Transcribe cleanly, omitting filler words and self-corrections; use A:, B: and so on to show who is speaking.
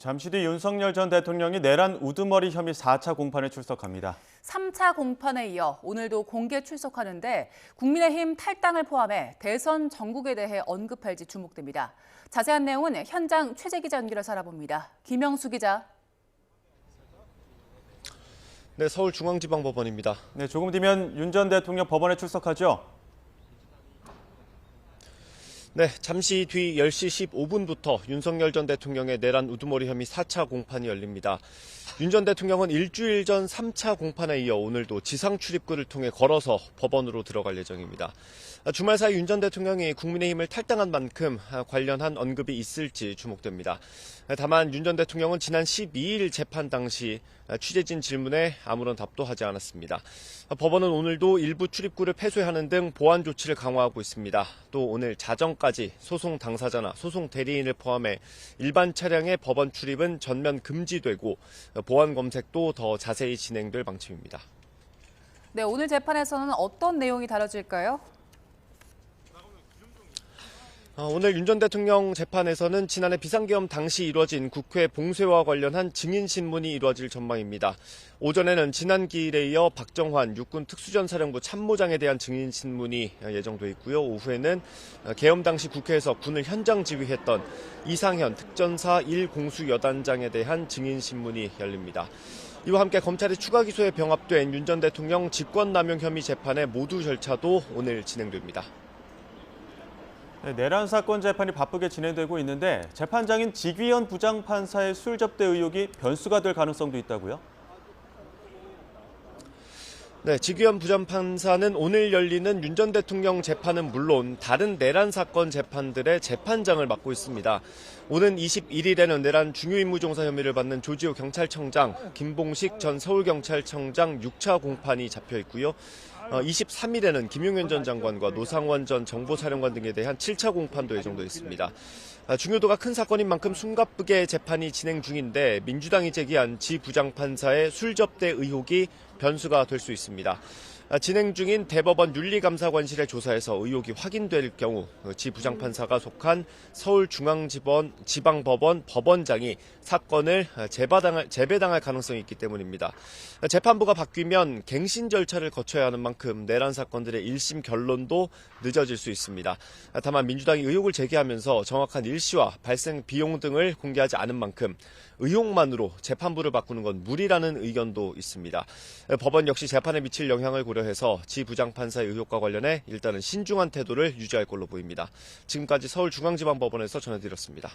A: 잠시 뒤 윤석열 전 대통령이 내란 우두머리 혐의 4차 공판에 출석합니다.
B: 3차 공판에 이어 오늘도 공개 출석하는데 국민의힘 탈당을 포함해 대선 전국에 대해 언급할지 주목됩니다. 자세한 내용은 현장 최재 기자 연결해서 알아봅니다. 김영수 기자.
C: 네, 서울중앙지방법원입니다.
A: 네, 조금 뒤면 윤 전 대통령 법원에 출석하죠?
C: 네, 잠시 뒤 10시 15분부터 윤석열 전 대통령의 내란 우두머리 혐의 4차 공판이 열립니다. 윤 전 대통령은 일주일 전 3차 공판에 이어 오늘도 지상 출입구를 통해 걸어서 법원으로 들어갈 예정입니다. 주말 사이 윤 전 대통령이 국민의힘을 탈당한 만큼 관련한 언급이 있을지 주목됩니다. 다만 윤 전 대통령은 지난 12일 재판 당시 취재진 질문에 아무런 답도 하지 않았습니다. 법원은 오늘도 일부 출입구를 폐쇄하는 등 보안 조치를 강화하고 있습니다. 또 오늘 자정까지 소송 당사자나 소송 대리인을 포함해 일반 차량의 법원 출입은 전면 금지되고 보안 검색도 더 자세히 진행될 방침입니다.
B: 네, 오늘 재판에서는 어떤 내용이 다뤄질까요?
C: 오늘 윤 전 대통령 재판에서는 지난해 비상계엄 당시 이루어진 국회 봉쇄와 관련한 증인신문이 이루어질 전망입니다. 오전에는 지난 기일에 이어 박정환 육군 특수전사령부 참모장에 대한 증인신문이 예정돼 있고요. 오후에는 계엄 당시 국회에서 군을 현장 지휘했던 이상현 특전사 1공수여단장에 대한 증인신문이 열립니다. 이와 함께 검찰의 추가 기소에 병합된 윤 전 대통령 직권남용 혐의 재판의 모두 절차도 오늘 진행됩니다.
A: 네, 내란 사건 재판이 바쁘게 진행되고 있는데 재판장인 지귀현 부장판사의 술 접대 의혹이 변수가 될 가능성도 있다고요?
C: 네, 지귀현 부장판사는 오늘 열리는 윤 전 대통령 재판은 물론 다른 내란 사건 재판들의 재판장을 맡고 있습니다. 오는 21일에는 내란 중요임무종사 혐의를 받는 조지호 경찰청장, 김봉식 전 서울경찰청장 6차 공판이 잡혀 있고요. 23일에는 김용현 전 장관과 노상원 전 정보사령관 등에 대한 7차 공판도 예정돼 있습니다. 중요도가 큰 사건인 만큼 숨가쁘게 재판이 진행 중인데 민주당이 제기한 지 부장판사의 술 접대 의혹이 변수가 될 수 있습니다. 진행 중인 대법원 윤리감사관실의 조사에서 의혹이 확인될 경우 지 부장판사가 속한 서울중앙지방법원 법원장이 사건을 재배당할 가능성이 있기 때문입니다. 재판부가 바뀌면 갱신 절차를 거쳐야 하는 만큼 내란 사건들의 1심 결론도 늦어질 수 있습니다. 다만 민주당이 의혹을 제기하면서 정확한 일시와 발생 비용 등을 공개하지 않은 만큼 의혹만으로 재판부를 바꾸는 건 무리라는 의견도 있습니다. 법원 역시 재판에 미칠 영향을 고려해서 지 부장판사의 의혹과 관련해 일단은 신중한 태도를 유지할 걸로 보입니다. 지금까지 서울중앙지방법원에서 전해드렸습니다.